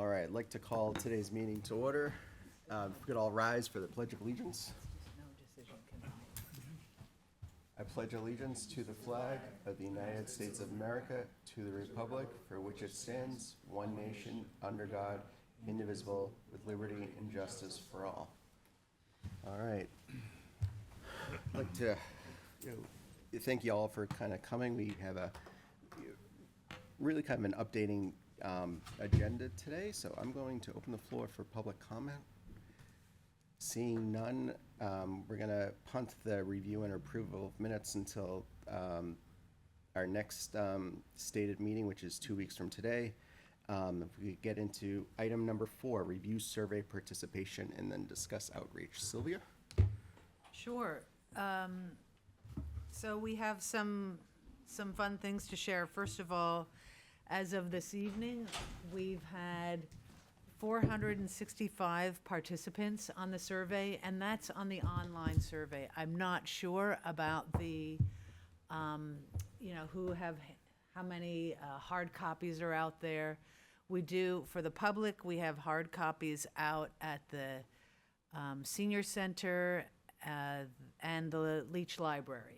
All right, I'd like to call today's meeting to order. If we could all rise for the Pledge of Allegiance. I pledge allegiance to the flag of the United States of America, to the republic for which it stands, one nation, under God, indivisible, with liberty and justice for all. All right. I'd like to thank you all for kind of coming. We have a really kind of an updating agenda today, so I'm going to open the floor for public comment. Seeing none, we're going to punt the review and approval of minutes until our next stated meeting, which is 2 weeks from today. If we get into item number 4, review survey participation, and then discuss outreach. Sylvia? Sure. So we have some fun things to share. First of all, as of this evening, we've had 465 participants on the survey, and that's on the online survey. I'm not sure about the, how many hard copies are out there. We do, for the public, we have hard copies out at the Senior Center and the Leach Library.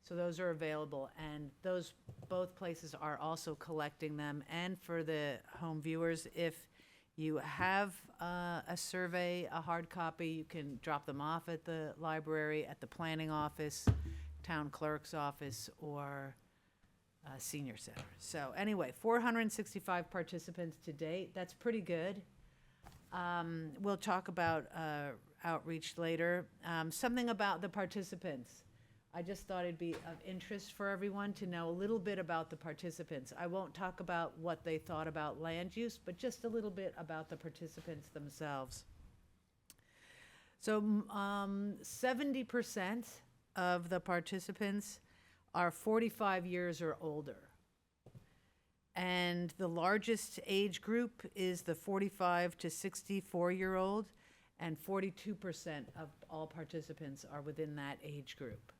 So those are available, and those both places are also collecting them. And for the home viewers, if you have a survey, a hard copy, you can drop them off at the library, at the planning office, town clerk's office, or senior center. So anyway, 465 participants to date. That's pretty good. We'll talk about outreach later. Something about the participants. I just thought it'd be of interest for everyone to know a little bit about the participants. I won't talk about what they thought about land use, but just a little bit about the participants themselves. So 70% of the participants are 45 years or older. And the largest age group is the 45 to 64-year-old, and 42% of all participants are within that age group.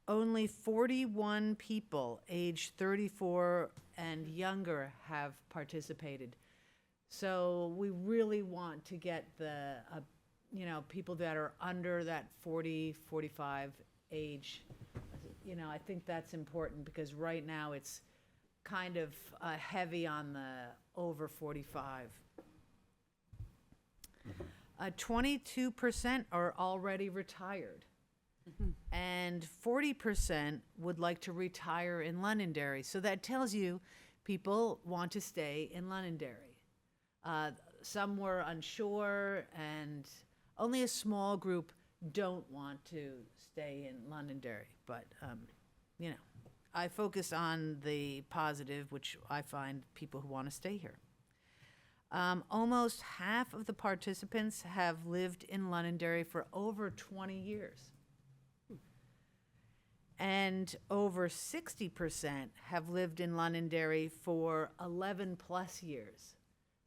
Only 41 people aged 34 and younger have participated. So we really want to get the, people that are under that 40, 45 age. I think that's important because right now it's kind of heavy on the over 45. 22% are already retired. And 40% would like to retire in Londonderry. So that tells you people want to stay in Londonderry. Some were unsure, and only a small group don't want to stay in Londonderry. But, I focus on the positive, which I find people who want to stay here. Almost half of the participants have lived in Londonderry for over 20 years. And over 60% have lived in Londonderry for 11 plus years.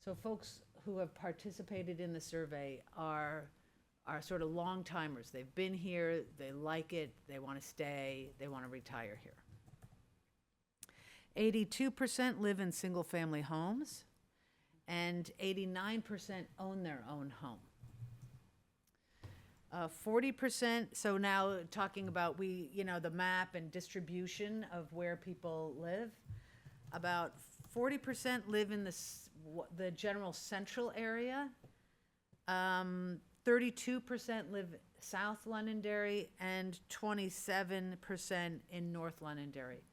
So folks who have participated in the survey are sort of long timers. They've been here, they like it, they want to stay, they want to retire here. 82% live in single family homes, and 89% own their own home. 40%, so now talking about the map and distribution of where people live, about 40% live in the general central area, 32% live South Londonderry, and 27% in North Londonderry.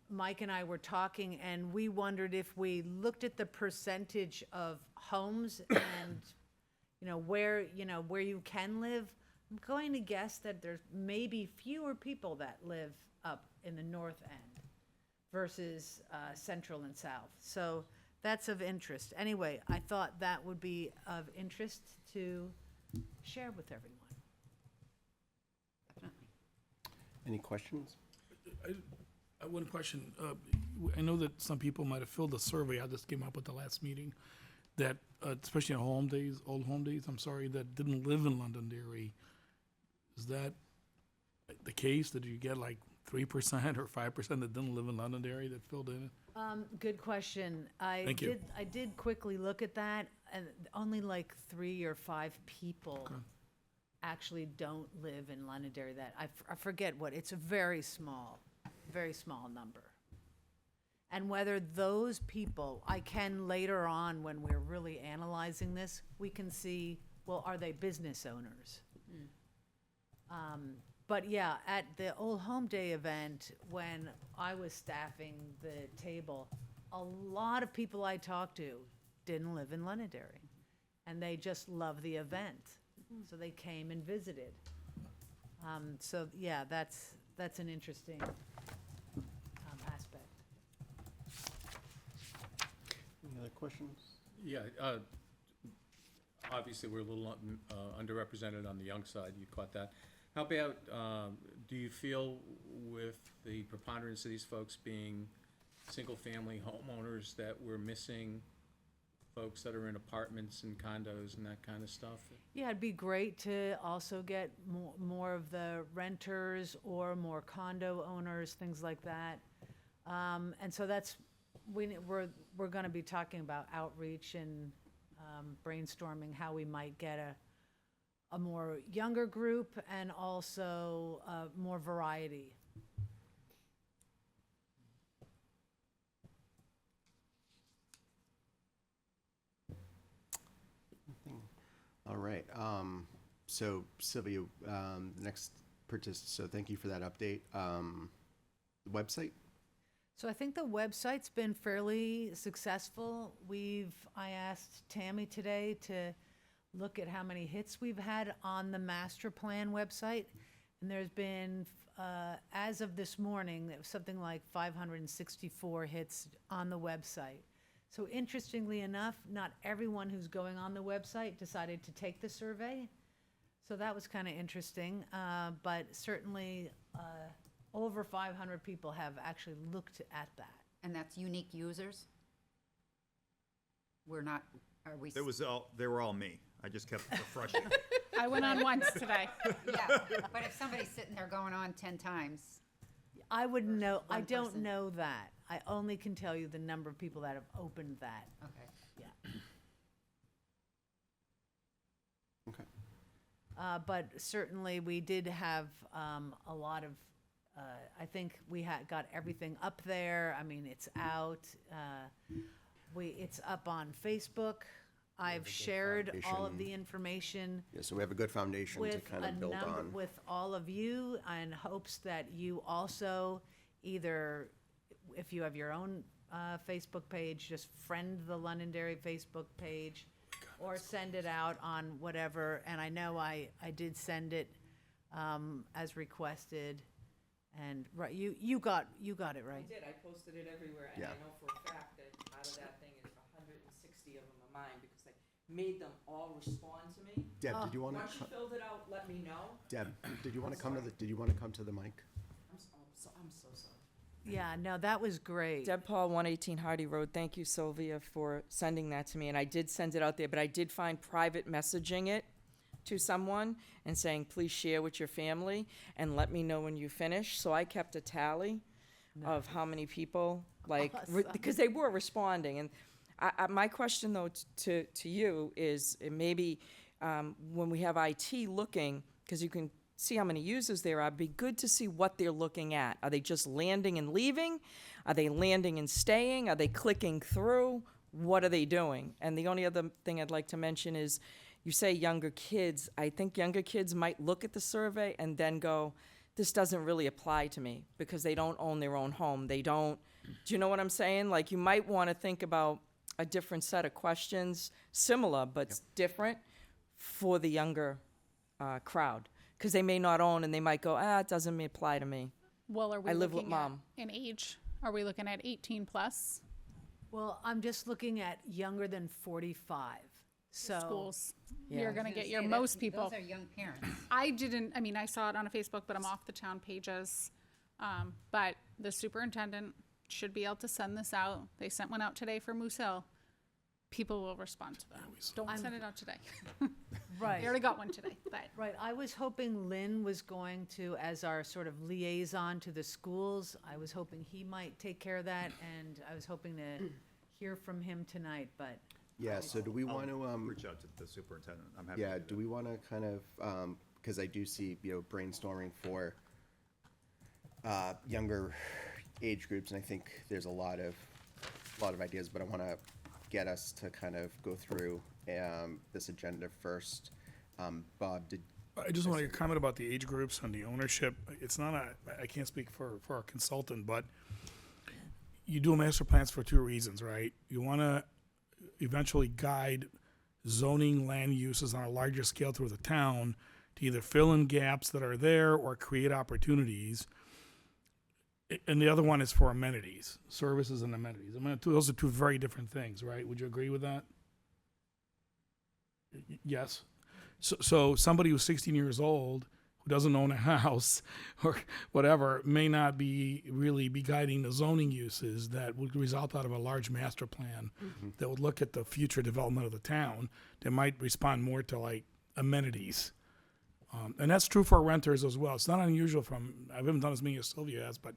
Mike and I were talking, and we wondered if we looked at the percentage of homes and where you can live. I'm going to guess that there's maybe fewer people that live up in the north end versus central and south. So that's of interest. Anyway, I thought that would be of interest to share with everyone. Definitely. Any questions? One question. I know that some people might have filled the survey I just came up with the last meeting that, especially in old home days, that didn't live in Londonderry. Is that the case? Did you get like 3% or 5% that didn't live in Londonderry that filled in? Good question. Thank you. I did quickly look at that, and only like 3 or 5 people actually don't live in Londonderry. That I forget what, it's a very small number. And whether those people, I can later on, when we're really analyzing this, we can see, well, are they business owners? But yeah, at the Old Home Day event, when I was staffing the table, a lot of people I talked to didn't live in Londonderry. And they just loved the event. So they came and visited. So yeah, that's an interesting aspect. Any other questions? Yeah, obviously, we're a little underrepresented on the young side, you caught that. How about, do you feel with the preponderance of these folks being single-family homeowners that we're missing folks that are in apartments and condos and that kind of stuff? Yeah, it'd be great to also get more of the renters or more condo owners, things like that. And so that's, we're gonna be talking about outreach and brainstorming how we might get a more younger group and also more variety. All right. So Sylvia, next so thank you for that update. The website? So I think the website's been fairly successful. I asked Tammy today to look at how many hits we've had on the master plan website. And there's been, as of this morning, there was something like 564 hits on the website. So interestingly enough, not everyone who's going on the website decided to take the survey. So that was kind of interesting, but certainly over 500 people have actually looked at that. And that's unique users? We're not, are we? They were all me. I just kept refreshing. I went on once today. Yeah, but if somebody's sitting there going on 10 times, I wouldn't know, I one don't person. know that. I only can tell you the number of people that have opened that, okay. yeah. Okay. But certainly, we did have a lot of, I think we got everything up there. I mean, it's out. It's up on Facebook. I've shared all of foundation. the information Yeah, so we have a good foundation to with kind of build on. with all of you, in hopes that you also either, if you have your own Facebook page, just friend the Londonderry Facebook page, or send it out on whatever. And I know I did send it as requested. And right, you got it right. I did, I posted it everywhere, and Yeah. I know for a fact that out of that thing is 160 of them are mine, because I made them all respond to me. Deb, did you want Once you to? filled it out, let me know. Deb, did you want to I'm come to sorry. Did you want to come to the mic? I'm so sorry. Yeah, no, that was great. Deb Paul, 118 Hardy Road. Thank you, Sylvia, for sending that to me. And I did send it out there, but I did find private messaging it to someone and saying, please share with your family and let me know when you finish. So I kept a tally of how many people, Awesome. because they were responding. And my question, though, to you is maybe when we have IT looking, because you can see how many users there are, it'd be good to see what they're looking at. Are they just landing and leaving? Are they landing and staying? Are they clicking through? What are they doing? And the only other thing I'd like to mention is, you say younger kids. I think younger kids might look at the survey and then go, this doesn't really apply to me, because they don't own their own home. They don't, do you know what I'm saying? Like, you might want to think about a different set of questions, similar but different, for the younger crowd. Because they may not own, and they might go, it doesn't apply to me. Well, are we I live with looking at Mom. an age? Are we looking at 18 plus Well, I'm just looking at younger than 45. So schools? Yeah. You're I going to I was get gonna your say, most people. Those are young parents. I saw it on a Facebook, but I'm off the town pages. But the superintendent should be able to send this out. They sent one out today for Moose Hill. People will respond to that. Don't send it out today. Right. They already got one today, but Right, I was hoping Lynn was going to, as our sort of liaison to the schools, I was hoping he might take care of that, and I was hoping to hear from him tonight, but Yeah, so do we want to, Reach out to the superintendent. I'm happy to yeah, do do we want to kind of, because I do see, brainstorming for younger age groups, and I think there's a lot of ideas, but I want to get us to kind of go through this agenda first. Bob, I just want to comment about the age groups and the ownership. It's not I can't speak for our consultant, but you do master plans for two reasons, right? You want to eventually guide zoning land uses on a larger scale through the town to either fill in gaps that are there or create opportunities. And the other one is for amenities, services and amenities. I mean, those are two very different things, right? Would you agree with that? Yes. So somebody who's 16 years old who doesn't own a house or whatever may not really be guiding the zoning uses that would result out of a large master plan that would look at the future development of the town. That might respond more to like amenities. And that's true for renters as well. It's not unusual I haven't done as many as Sylvia has, but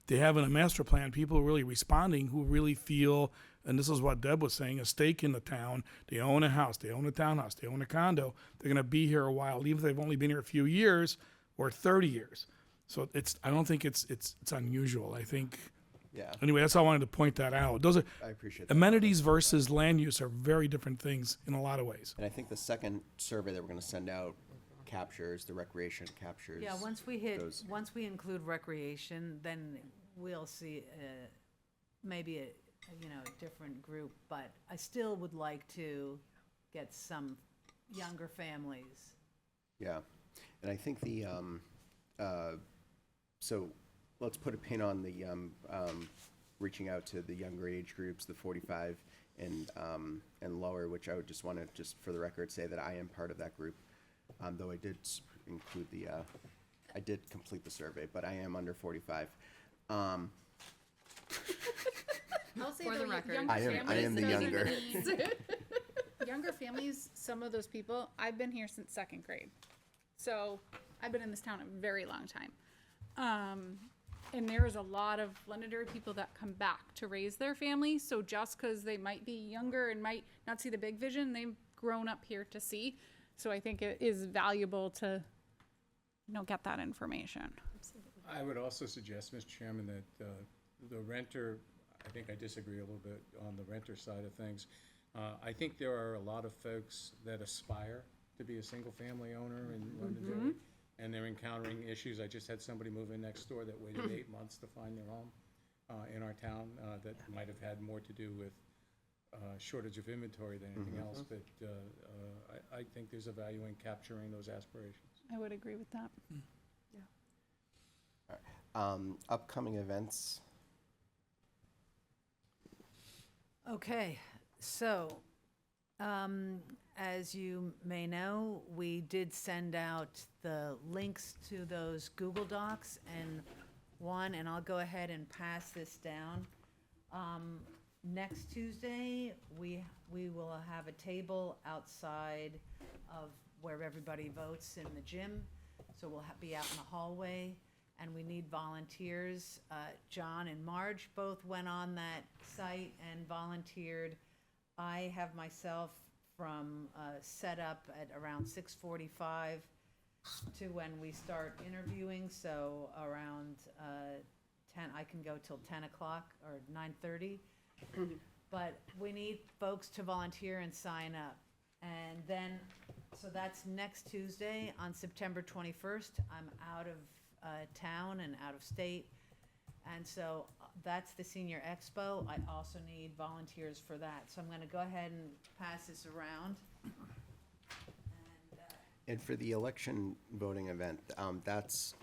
they have in a master plan people who are really responding who really feel, and this is what Deb was saying, a stake in the town. They own a house, they own a townhouse, they own a condo. They're going to be here a while, even if they've only been here a few years or 30 years. So I don't think it's unusual. I think, yeah, anyway, that's how I wanted to point that out. Those are I appreciate that. amenities versus land use are very different things in a lot of ways. And I think the second survey that we're going to send out captures, the recreation captures. yeah, once those. we include recreation, then we'll see maybe a different group, but I still would like to get some younger families. Yeah, and I think so let's put a pin on the reaching out to the younger age groups, the 45 and lower, which I would just want to, just for the record, say that I am part of that group. Though I did include I did complete the survey, but I am under 45. I'll say For the though, record. younger I am families the doesn't younger. mean- Younger families, some of those people, I've been here since second grade. So I've been in this town a very long time. And there's a lot of Londonderry people that come back to raise their family. So just because they might be younger and might not see the big vision, they've grown up here to see. So I think it is valuable to, get that information. I would also suggest, Mr. Chairman, that the renter, I think I disagree a little bit on the renter side of things. I think there are a lot of folks that aspire to be a single-family owner in Londonderry, and they're encountering issues. I just had somebody move in next door that waited 8 months to find their home in our town that might have had more to do with shortage of inventory than anything else, but I think there's a value in capturing those aspirations. I would agree with that. Upcoming events. Okay, so, as you may know, we did send out the links to those Google Docs and I'll go ahead and pass this down. Next Tuesday, we will have a table outside of where everybody votes in the gym. So we'll be out in the hallway, and we need volunteers. John and Marge both went on that site and volunteered. I have myself from set up at around 6:45 to when we start interviewing, so around 10, I can go till 10 o'clock or 9:30. But we need folks to volunteer and sign up. And then, so that's next Tuesday. On September 21st, I'm out of town and out of state. And so that's the Senior Expo. I also need volunteers for that. So I'm going to go ahead and pass this around. And for the election voting event, that's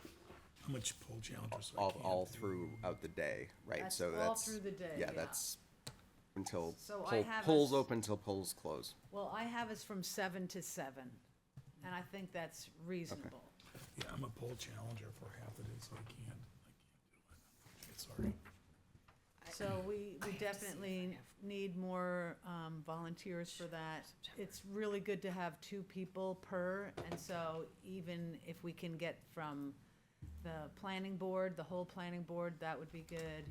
How much poll challenges? all throughout the day, right? That's So all through the day, yeah. That's until So I have polls us- open till polls close. Well, I have us from 7 to 7, and I think that's reasonable. Yeah, I'm a poll challenger for half the day, so I can't do it. Sorry. So we definitely need more volunteers for that. It's really good to have 2 people per, and so even if we can get from the planning board, the whole planning board, that would be good.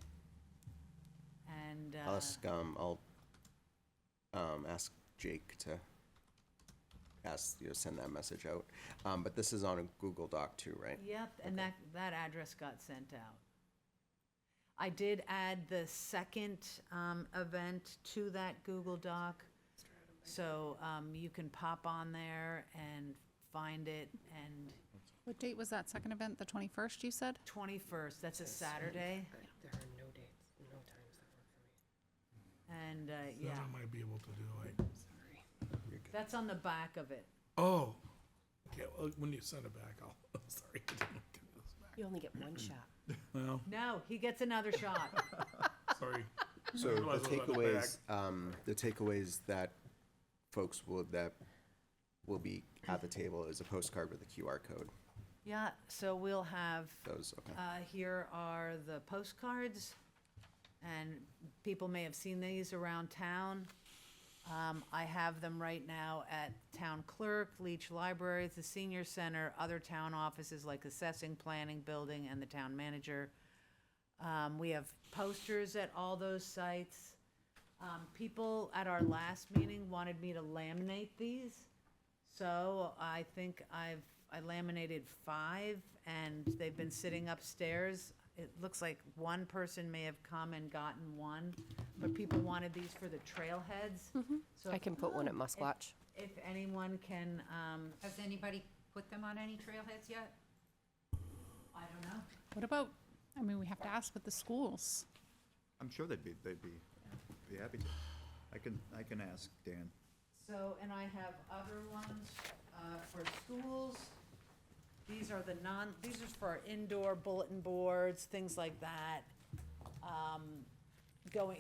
And, I'll ask Jake to send that message out. But this is on a Google Doc too, right? yep, and that address got sent out. I did add the second event to that Google Doc. So you can pop on there and find it, and What date was that second event? The 21st, you said? 21st, that's a Saturday. There are no dates, no times that work for me. And, That yeah, I might be able to do it. that's on the back of it. Oh, okay, well, when you send it back, I'll, sorry. I didn't look at this back. You only get one shot. Well, No, he gets another shot. sorry. So realize the it was on the takeaways that folks will be at the table is a postcard with a QR code. Yeah, so we'll have, Those, okay. here are the postcards, and people may have seen these around town. I have them right now at Town Clerk, Leach Libraries, the Senior Center, other town offices like Assessing, Planning, Building, and the Town Manager. We have posters at all those sites. People at our last meeting wanted me to laminate these, so I think I laminated 5, and they've been sitting upstairs. It looks like one person may have come and gotten one, but people wanted these for the trailheads. So I can put one at Musquatch. if anyone can, Has anybody put them on any trailheads yet? I don't know. What about, I mean, we have to ask with the schools. I'm sure they'd be happy to. I can ask Dan. So, and I have other ones for schools. These are these are for indoor bulletin boards, things like that.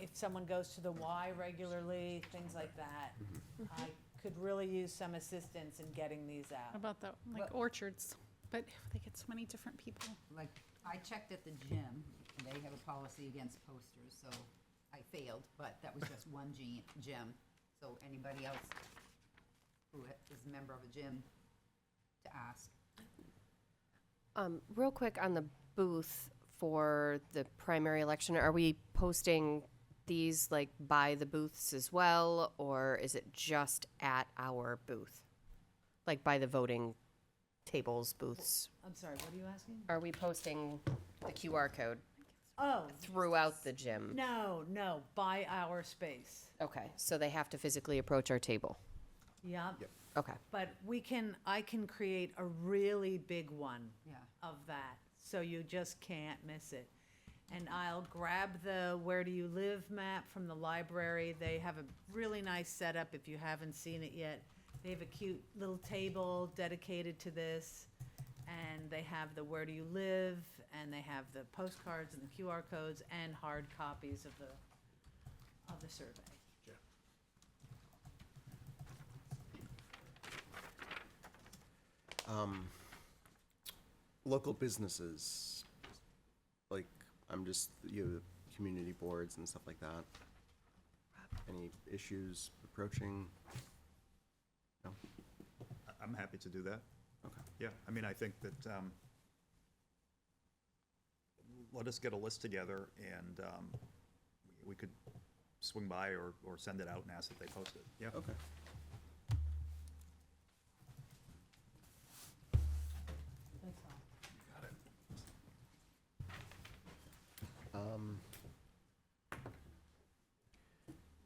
If someone goes to the Y regularly, things like that. I could really use some assistance in getting these How out. about the, like, orchards? But they get so many different people. Like, I checked at the gym, and they have a policy against posters, so I failed, but that was just one gym. So anybody else who is a member of a gym to ask. Real quick on the booth for the primary election, are we posting these like by the booths as well, or is it just at our booth? Like by the voting tables booths? I'm sorry, what are you asking? Are we posting the QR code Oh, throughout the gym? no, by our space. Okay, so they have to physically approach our table. Yep. Okay. But I can create a really big one. Yeah. Of that, so you just can't miss it. And I'll grab the Where Do You Live map from the library. They have a really nice setup if you haven't seen it yet. They have a cute little table dedicated to this, and they have the Where Do You Live, and they have the postcards and the QR codes and hard copies of the survey. Local businesses, like, community boards and stuff like that. Any issues approaching? No? I'm happy to do that. Okay. Yeah, I mean, I think that, let us get a list together and we could swing by or send it out and ask that they post it. Yeah. Okay. That's all.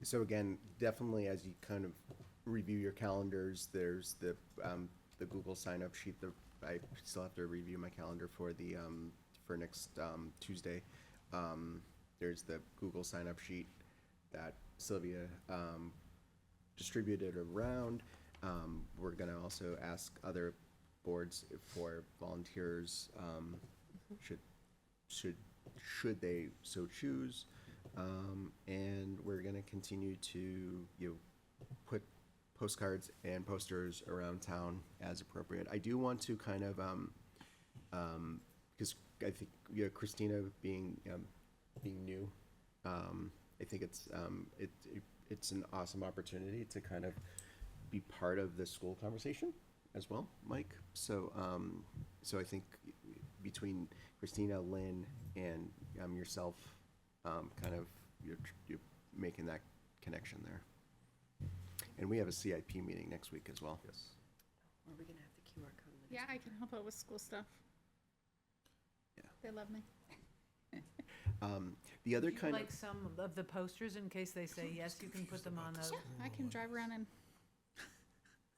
So again, definitely as you kind of review your calendars, there's the Google sign-up sheet. I still have to review my calendar for for next Tuesday. There's the Google sign-up sheet that Sylvia distributed around. We're gonna also ask other boards for volunteers, should they so choose. And we're gonna continue to, put postcards and posters around town as appropriate. I do want to kind of, because I think, Christina being new I think it's an awesome opportunity to kind of be part of the school conversation as well, Mike. So, so I think between Christina, Lynn, and yourself, kind of you're making that connection there. And we have a CIP meeting next week as well. Yes. Are we gonna have the QR code? Yeah, I can help out with school stuff. Yeah. They love me. The other Would you kind like some of the posters in case they say yes, you can put them on those? I can drive around and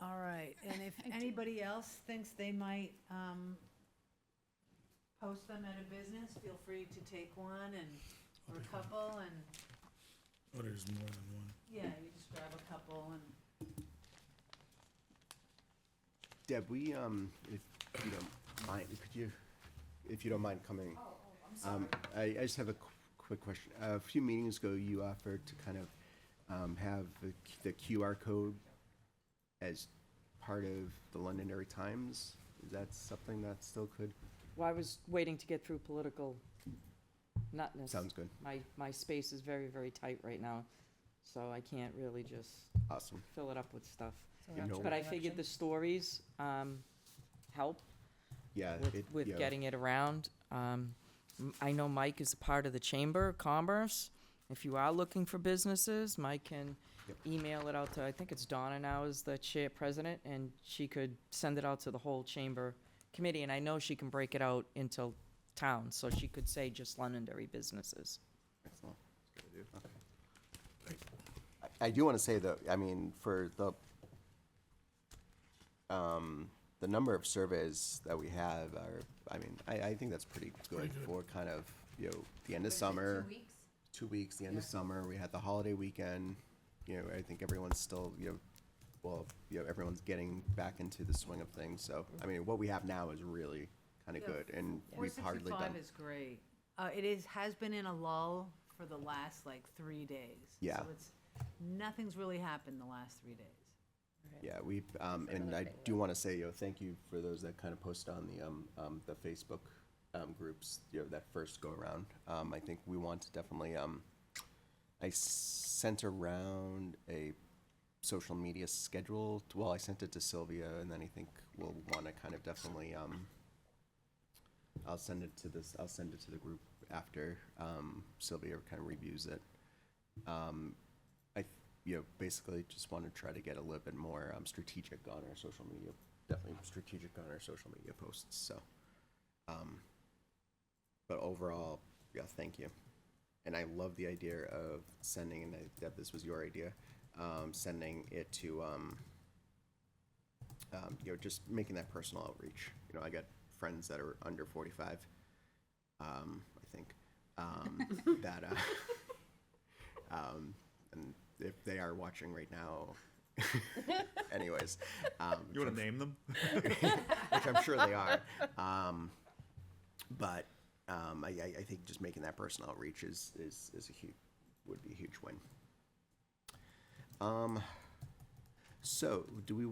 All right, and if I do. anybody else thinks they might, post them at a business, feel free to take one and, or a couple, and, Oh, there's more than one. yeah, you just grab a couple and. Deb, we, if you don't mind, could you, if you don't mind coming? I just have a quick question. A few meetings ago, you offered to kind of have the QR code as part of the Londonderry Times. Is that something that still could? Well, I was waiting to get through political nutness. Sounds good. My space is very, very tight right now, so I can't really just Awesome. fill it up with stuff. You know- But I figured the stories help Yeah. with yeah. getting it around. I know Mike is a part of the Chamber of Commerce. If you are looking for businesses, Mike can Yep. email it out to, I think it's Donna now is the chair president, and she could send it out to the whole chamber committee, and I know she can break it out into towns, so she could say just Londonderry businesses. Excellent. Okay. I do want to say though, I mean, for the number of surveys that we have are, I mean, I think that's pretty good for kind of, you know, the end of summer. 2 weeks? 2 weeks, the end of summer, we had the holiday weekend, you know, I think everyone's still, you know, well, you know, everyone's getting back into the swing of things, so, I mean, what we have now is really kind of Yeah, good, and we've hardly 465 done. is great. Has been in a lull for the last like 3 days. Yeah. So it's, nothing's really happened the last 3 days. Yeah, we, and I do want to say, you know, thank you for those that kind of post on the Facebook groups, you know, that first go around. I think we want to definitely, I sent around a social media schedule. Well, I sent it to Sylvia, and then I think we'll want to kind of definitely, I'll send it to the group after Sylvia kind of reviews it. You know, basically just want to try to get a little bit more strategic on our social media, definitely strategic on our social media posts, so. But overall, yeah, thank you. And I love the idea of sending, and Deb, this was your idea, sending it to, you know, just making that personal outreach. You know, I got friends that are under 45, I think, that, and if they are watching right now, anyways. You want to name them? Which I'm sure they are. But I think just making that personal outreach is a huge, would be a huge win. So do we,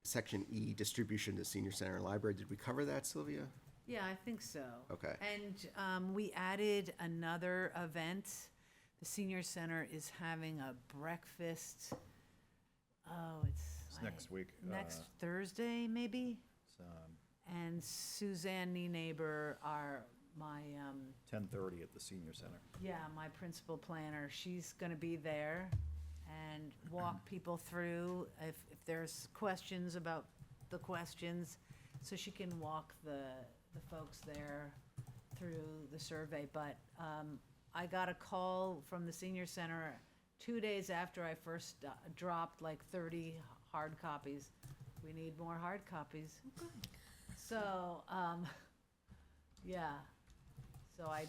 section E, distribution to senior center and library, did we cover that, Sylvia? Yeah, I think so. Okay. And we added another event. The senior center is having a breakfast. Oh, It's next week. next Thursday, maybe? It's, And Suzanne Nienaber, my 10:30 at the senior center. my principal planner, she's gonna be there and walk people through if there's questions about the questions, so she can walk the folks there through the survey. But I got a call from the senior center 2 days after I first dropped like 30 hard copies. We need more hard copies. So, yeah. So I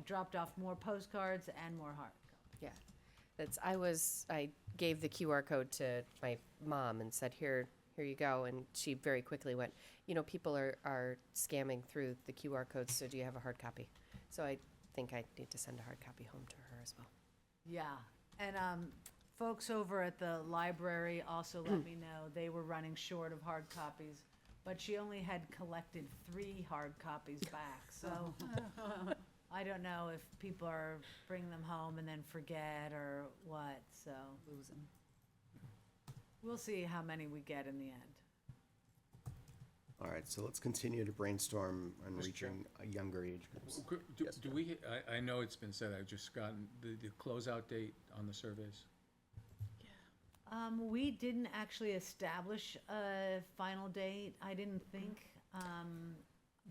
dropped off more postcards and more hard copies. Yeah, I gave the QR code to my mom and said, here you go, and she very quickly went, you know, people are scamming through the QR codes, so do you have a hard copy? So I think I need to send a hard copy home to her as well. Yeah, and folks over at the library also let me know they were running short of hard copies, but she only had collected 3 hard copies back, so I don't know if people are bringing them home and then forget or what, so Lose 'em. we'll see how many we get in the end. All right, so let's continue to brainstorm on reaching younger age groups. Yes, Do we, I know it's been said, I've just gotten the closeout date on the surveys. We didn't actually establish a final date, I didn't think.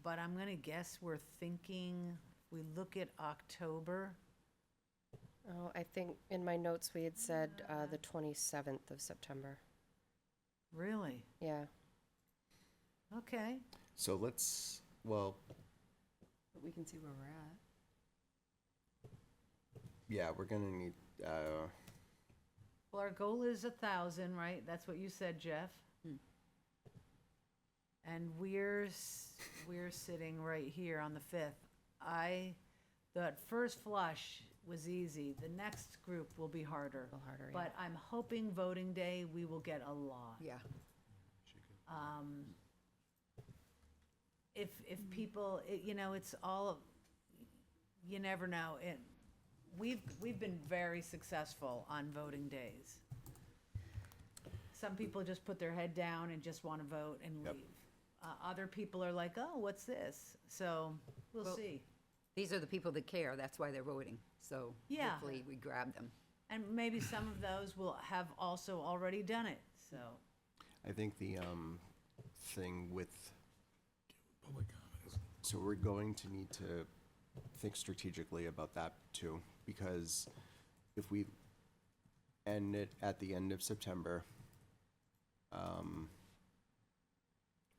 But I'm gonna guess we're thinking, if we look at October, Oh, I think in my notes we had said the 27th of September. really? Yeah. Okay, So let's, well, But we can see where we're at. yeah, we're gonna need, well, our goal is 1,000, right? That's what you said, Jeff. And we're sitting right here on the 5th. That first flush was easy. The next group will be harder. A little harder, yeah. But I'm hoping voting day, we will get a lot. Yeah. If people, it's all, you never know. We've been very successful on voting days. Some people just put their head down and just want to vote and Yep. leave. Other people are like, oh, what's this? So we'll Well, see. These are the people that care, that's why they're voting, so Yeah. hopefully we grab them. And maybe some of those will have also already done it, so. I think the thing with, Public comments. so we're going to need to think strategically about that too, because if we end it at the end of September,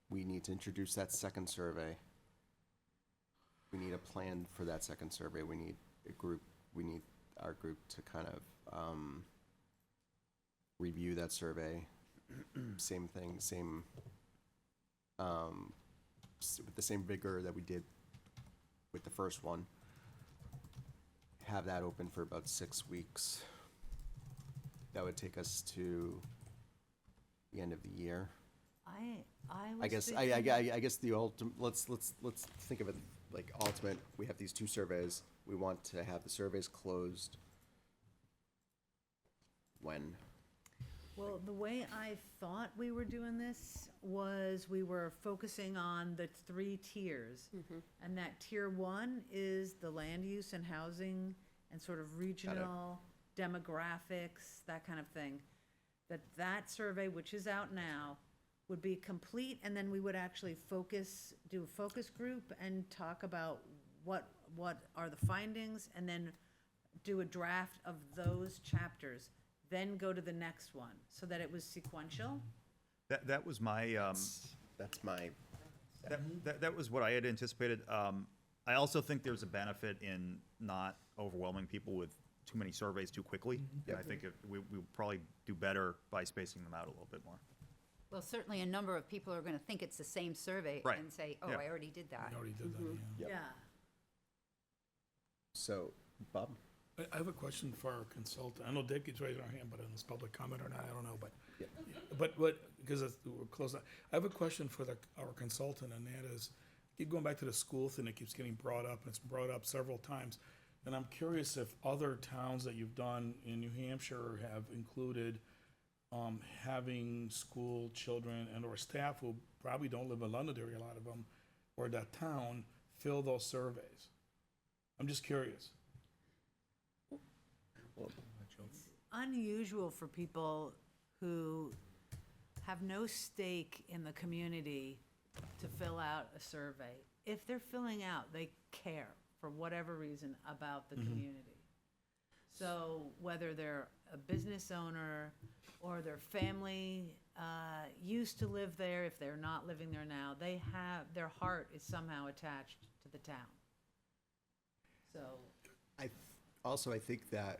we need to introduce that second survey. We need a plan for that second survey. We need our group to kind of review that survey. Same thing, with the same vigor that we did with the first one. Have that open for about 6 weeks. That would take us to the end of the year. I I guess, was I thinking, guess the let's think of it like ultimate. We have these 2 surveys. We want to have the surveys closed when? well, the way I thought we were doing this was we were focusing on the 3 tiers. And that tier 1 is the land use and housing and sort of regional demographics, that kind of thing. That survey, which is out now, would be complete, and then we would actually do a focus group and talk about what are the findings, and then do a draft of those chapters, then go to the next one, so that it was sequential. That was my, That's my, that was what I had anticipated. I also think there's a benefit in not overwhelming people with too many surveys too quickly. And I think we would probably do better by spacing them out a little bit more. Well, certainly a number of people are gonna think it's the same survey Right. and say, oh, Yeah. I already did that. I already did that, yeah. Yep. Yeah. so, Bob? I have a question for our consultant. I know Dave keeps raising our hand, but in this public comment or not, I don't know, but. Yeah. But, because we're close, I have a question for our consultant, and that is, keep going back to the school thing that keeps getting brought up, and it's brought up several times. And I'm curious if other towns that you've done in New Hampshire have included having school children and or staff who probably don't live in Londonderry, a lot of them, or that town, fill those surveys. I'm just curious. Unusual for people who have no stake in the community to fill out a survey. If they're filling out, they care for whatever reason about the community. So whether they're a business owner or their family used to live there, if they're not living there now, their heart is somehow attached to the town. So, I think that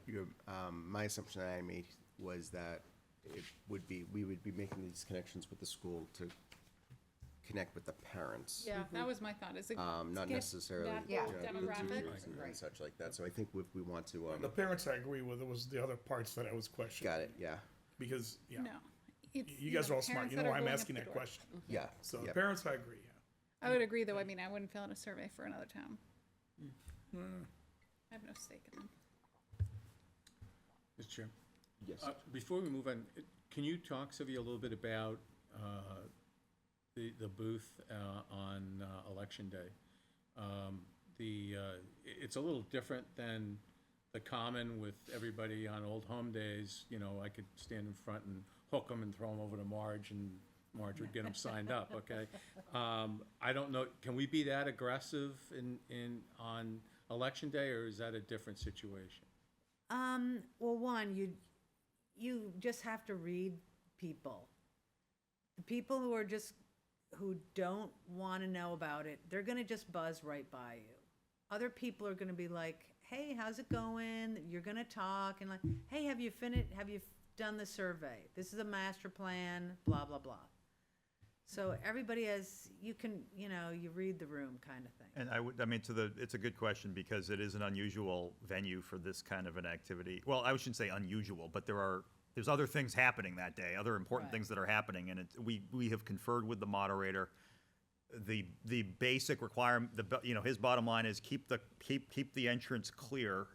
my assumption that I made was that we would be making these connections with the school to connect with the parents. Yeah, that was my thought, is it? Not get necessarily, that Yeah. demographic. and such like that. So I think we want to, The parents I agree with, it was the other parts that I was questioning. got it, yeah, Because, yeah, No. It's, you guys are all smart, parents you that know are why I'm going up asking the that door. question. yeah. So yep. parents, I agree, yeah. I would agree, though, I mean, I wouldn't fill out a survey for another town. I have no stake in them. Mr. Chair? Yes. Before we move on, can you talk, Sylvia, a little bit about the booth on Election Day? It's a little different than the common with everybody on Old Home Days. You know, I could stand in front and hook them and throw them over to Marge, and Marge would get them signed up, okay? I don't know, can we be that aggressive on Election Day, or is that a different situation? Well, one, you just have to read people. The people who don't want to know about it, they're going to just buzz right by you. Other people are going to be like, hey, how's it going? You're going to talk and like, hey, have you done the survey? This is a master plan, blah, blah, blah. So everybody you read the room kind of thing. And it's a good question because it is an unusual venue for this kind of an activity. Well, I shouldn't say unusual, but there's other things happening that day, other important Right. things that are happening, and we have conferred with the moderator. The basic requirement, his bottom line is keep the entrance clear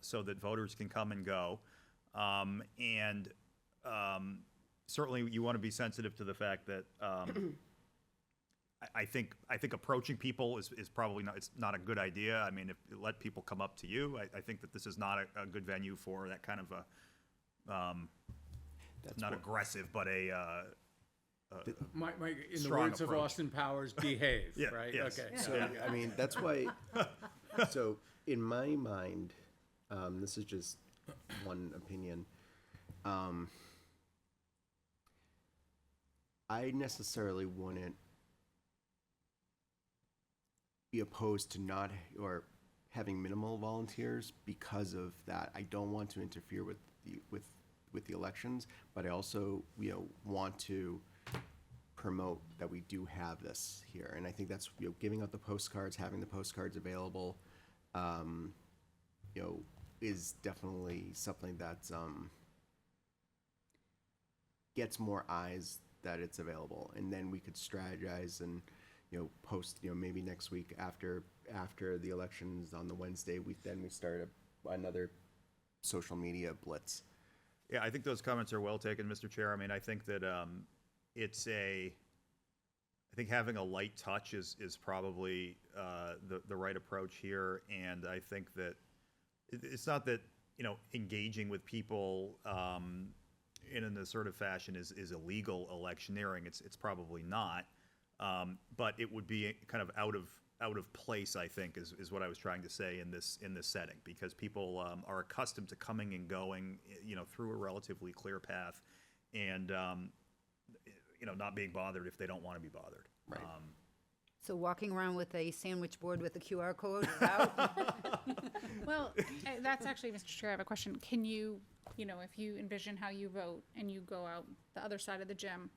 so that voters can come and go, and certainly you want to be sensitive to the fact that I think approaching people is probably not a good idea. I mean, if you let people come up to you, I think that this is not a good venue for that kind of not aggressive, but Mike, in the Strong words of approach. Austin Powers, behave, Yeah, right? yes. Okay. So, I mean, that's why, so in my mind, this is just one opinion. I necessarily wouldn't be opposed to not, or having minimal volunteers because of that. I don't want to interfere with the elections, but I also, want to promote that we do have this here. And I think that's, giving out the postcards, having the postcards available, is definitely something that gets more eyes that it's available. And then we could strategize and, post, maybe next week after the elections on the Wednesday, we start another social media blitz. Yeah, I think those comments are well taken, Mr. Chair. I mean, I think that I think having a light touch is probably the right approach here, and I think that it's not that engaging with people in an assertive fashion is illegal electioneering. It's probably not, but it would be kind of out of place, I think, is what I was trying to say in this setting, because people are accustomed to coming and going, through a relatively clear path, and not being bothered if they don't want to be bothered. Right. So walking around with a sandwich board with a QR code is out? Well, that's actually, Mr. Chair, I have a question. Can you, if you envision how you vote and you go out the other side of the gym,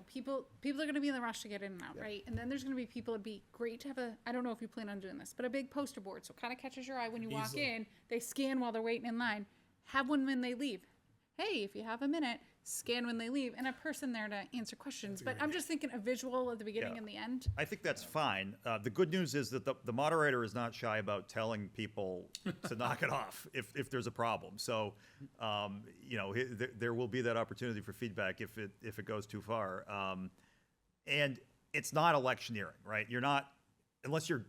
people are going to be in the rush to get in and out, right? And then there's going to be people, it'd be great to have I don't know if you plan on doing this, but a big poster board, so it kind of catches your eye when you walk Easily. in. They scan while they're waiting in line. Have one when they leave. Hey, if you have a minute, scan when they leave, and a person there to answer questions. But I'm just thinking a visual at the beginning Yeah. and the end. I think that's fine. The good news is that the moderator is not shy about telling people to knock it off if there's a problem. So, there will be that opportunity for feedback if it goes too far. And it's not electioneering, right? You're not, unless you're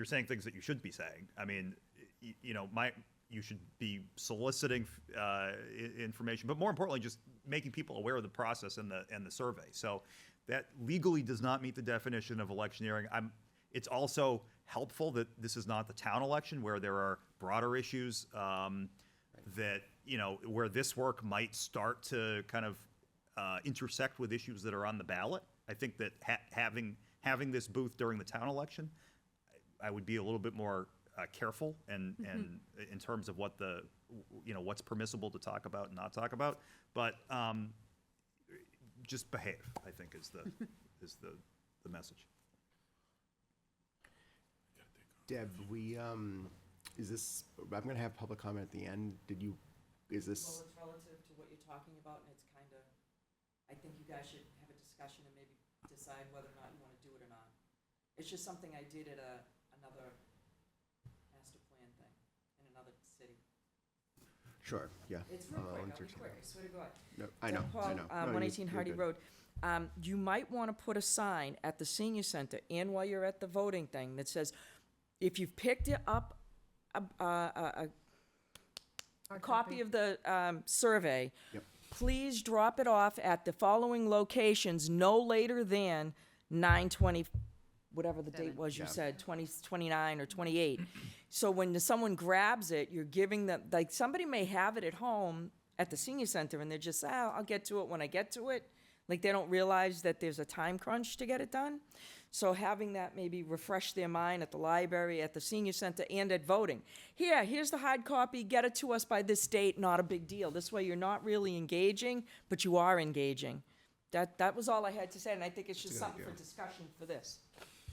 saying things that you shouldn't be saying. I mean, you should be soliciting information, but more importantly, just making people aware of the process and the survey. So that legally does not meet the definition of electioneering. It's also helpful that this is not the town election where there are broader issues that, where this work might start to kind of intersect with issues that are on the ballot. I think that having this booth during the town election, I would be a little bit more careful and in terms of what what's permissible to talk about and not talk about, but just behave, I think, is the message. Deb, is this, I'm gonna have public comment at the end. Is this, Well, it's relative to what you're talking about, and it's kind of, I think you guys should have a discussion and maybe decide whether or not you want to do it or not. It's just something I did at another Sure, yeah. It's real quick, I'll be entertain- quick, I swear to God. No, I know, Paul, I know. No, 118 you're Hardy good. Road. You might want to put a sign at the senior center and while you're at the voting thing that says, if you've picked it up, a copy of the survey, Yep. please drop it off at the following locations no later than 9/20, whatever the date was you Yeah. said, 29 or 28. So when someone grabs it, you're giving them, like, somebody may have it at home at the senior center and they're just, I'll get to it when I get to it. Like, they don't realize that there's a time crunch to get it done. So having that maybe refresh their mind at the library, at the senior center, and at voting. Here's the hard copy, get it to us by this date, not a big deal. This way you're not really engaging, but you are engaging. That was all I had to say, and I think it's just good something idea. for discussion for this.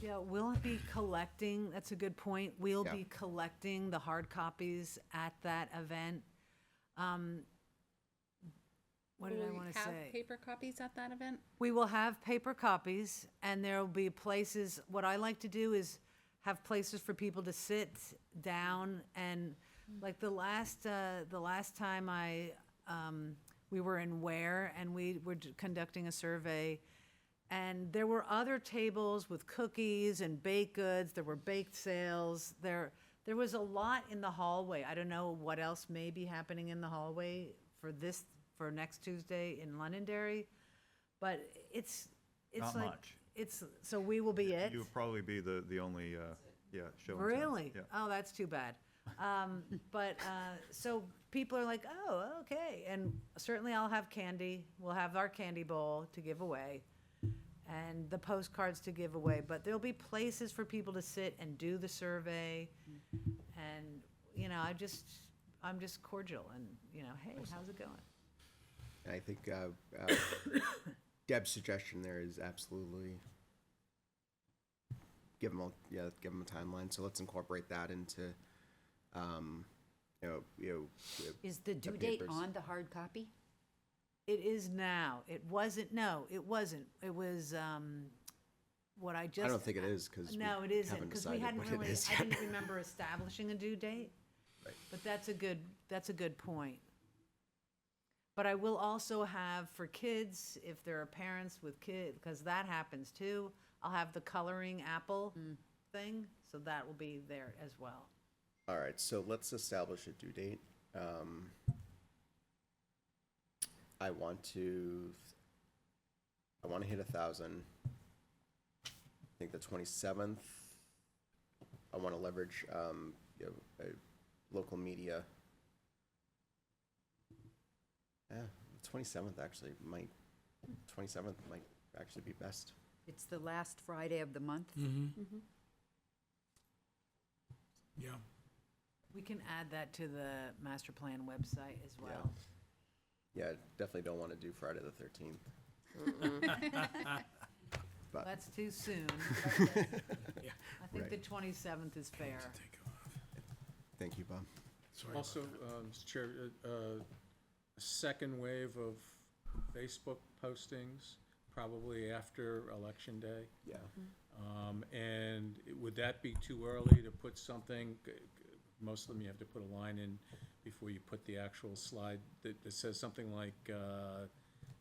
Yeah, we'll be collecting, that's a good point. We'll Yeah. be collecting the hard copies at that event. What did I Will we want to have say? paper copies at that event? We will have paper copies, and there will be places, what I like to do is have places for people to sit down, and like the last time we were in Ware, and we were conducting a survey, and there were other tables with cookies and baked goods, there were baked sales, there was a lot in the hallway. I don't know what else may be happening in the hallway for next Tuesday in Londonderry, but it's Not like, much. so we will be it. You would probably be the only, show. in town. Really? Yeah. Oh, that's too bad. So people are like, oh, okay. And certainly I'll have candy. We'll have our candy bowl to give away and the postcards to give away. But there'll be places for people to sit and do the survey. And, you know, I'm just cordial and, you know, hey, how's it going? I think Deb's suggestion there is absolutely give them a timeline. So let's incorporate that into, Is the due The date papers. on the hard copy? It is now. It wasn't. It was what I just. I don't think it is because No, it isn't, haven't because we decided hadn't what it really, is I yet. didn't remember establishing a due date. Right. But that's a good point. But I will also have for kids, if there are parents with kids, because that happens too, I'll have the coloring apple thing, so that will be there as well. All right, so let's establish a due date. I want to hit 1,000. I think the 27th. I want to leverage local media. Yeah, the 27th actually might. 27th might actually be best. It's the last Friday of the month. Yeah. We can add that to the master plan website as well. Yeah, definitely don't want to do Friday the 13th. But That's too soon. I think the 27th is fair. thank you, Bob. Sorry. Also, Mr. Chair, a second wave of Facebook postings, probably after Election Day. Yeah. And would that be too early to put something, most of them you have to put a line in before you put the actual slide that says something like,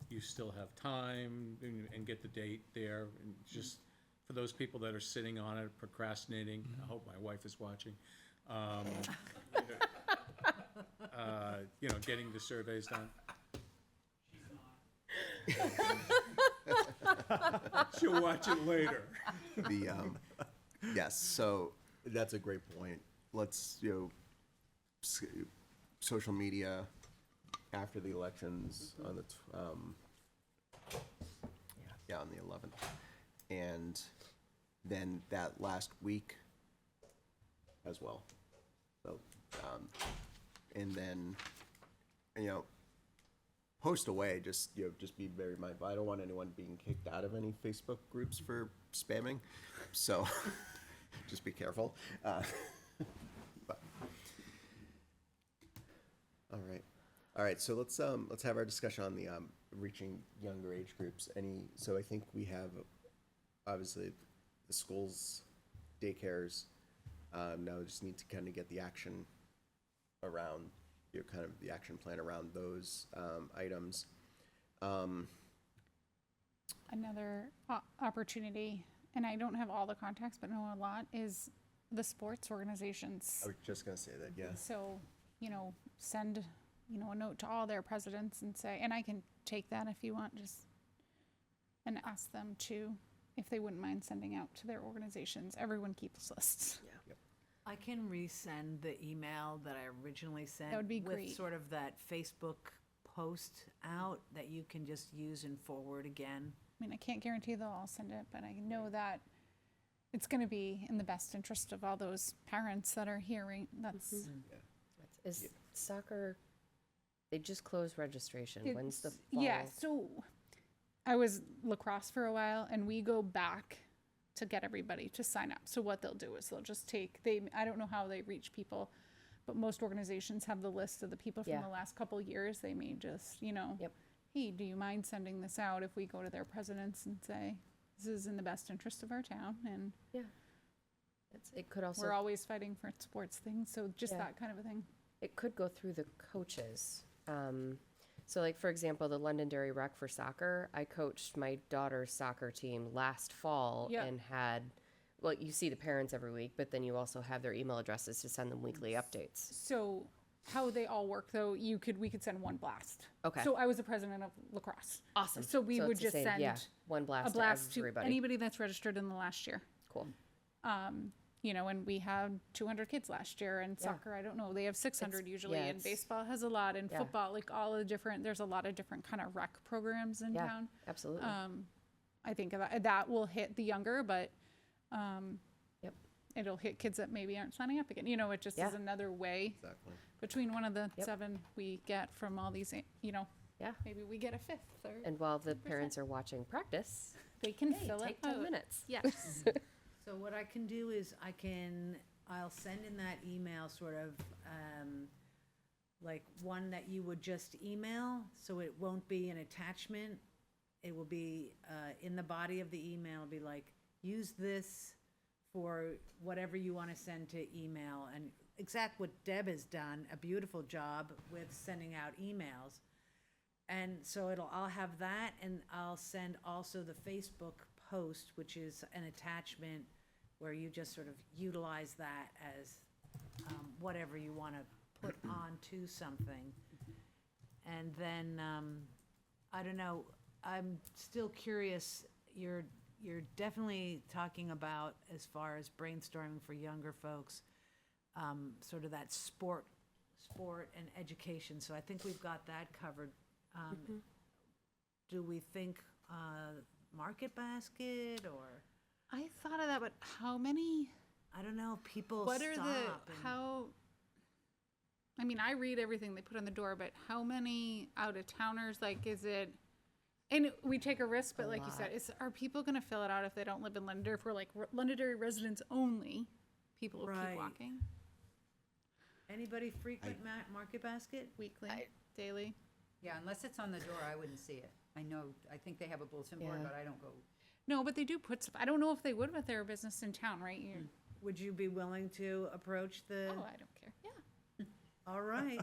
you still have time, and get the date there, and just for those people that are sitting on it, procrastinating, I hope my wife is watching, getting the surveys done. She'll watch it later. The yes, so that's a great point. Let's social media after the elections on the on the 11th, and then that last week as well. So and then post away. Just be very mindful. I don't want anyone being kicked out of any Facebook groups for spamming. So just be careful. But, all right. So let's have our discussion on the reaching younger age groups. So I think we have obviously the schools, daycares. Now we just need to kind of get the action around kind of the action plan around those items. Another opportunity, and I don't have all the contacts, but know a lot, is the sports organizations. I was just gonna say that, yeah. So, send, a note to all their presidents and say, and I can take that if you want, and ask them to, if they wouldn't mind sending out to their organizations. Everyone keeps lists. I can resend the email that I originally sent. That would be with great. sort of that Facebook post out that you can just use and forward again. I mean, I can't guarantee they'll all send it, but I know that it's gonna be in the best interest of all those parents that are hearing. That's, Is soccer, they just closed registration. When's the fall? yeah, so I was lacrosse for a while, and we go back to get everybody to sign up. So what they'll do is they'll just I don't know how they reach people, but most organizations have the list of the people from Yeah. the last couple years. They may just, hey, do you mind sending this out if we go to their presidents and say, this is in the best interest of our town, and It could also, we're always fighting for sports things, so just Yeah. that kind of a thing. it could go through the coaches. So like, for example, the Londonderry Rec for soccer, I coached my daughter's soccer team last fall Yeah. and had, well, you see the parents every week, but then you also have their email addresses to send them weekly updates. So how they all work, though, we could send one blast. Okay. So I was the president of lacrosse. Awesome. So we would it's the just same, send yeah, one a blast blast to to everybody. anybody that's registered in the last year. Cool. And we had 200 kids last year, and Yeah. soccer, I don't know, they have 600 usually, yeah, and it's- baseball has a lot, and Yeah. football, like there's a lot of different kind of rec programs in Yeah, town. absolutely. I think that will hit the younger, but Yep. it'll hit kids that maybe aren't signing up again. It just Yeah. is another way Exactly. between one of the Yep. 7 we get from all these, Yeah. maybe we get a 5th, or And while the parents are watching practice, they can hey, fill take it 10 out. minutes. Yes. So what I can do is I'll send in that email sort of, like one that you would just email, so it won't be an attachment. It will be, in the body of the email, it'll be like, use this for whatever you want to send to email. And exact what Deb has done, a beautiful job with sending out emails. And so I'll have that, and I'll send also the Facebook post, which is an attachment where you just sort of utilize that as whatever you want to put onto something. And then, I don't know, I'm still curious, you're definitely talking about, as far as brainstorming for younger folks, sort of that sport and education, so I think we've got that covered. Do we think Market Basket, or, I thought of that, but how many? I don't know, people What are stop and- I mean, I read everything they put on the door, but how many out of towners, like, is it, and we take a risk, but like you said, are people gonna fill it out if they don't live in Londonderry? If we're like Londonderry residents only, people will Right. keep walking Anybody frequent Market Basket? weekly, daily. Yeah, unless it's on the door, I wouldn't see it. I think they have a bulletin board, Yeah. but I don't go. No, but they do put stuff, I don't know if they would with their business in town, right? Would you be willing to approach the? Oh, I don't care. Yeah. All right,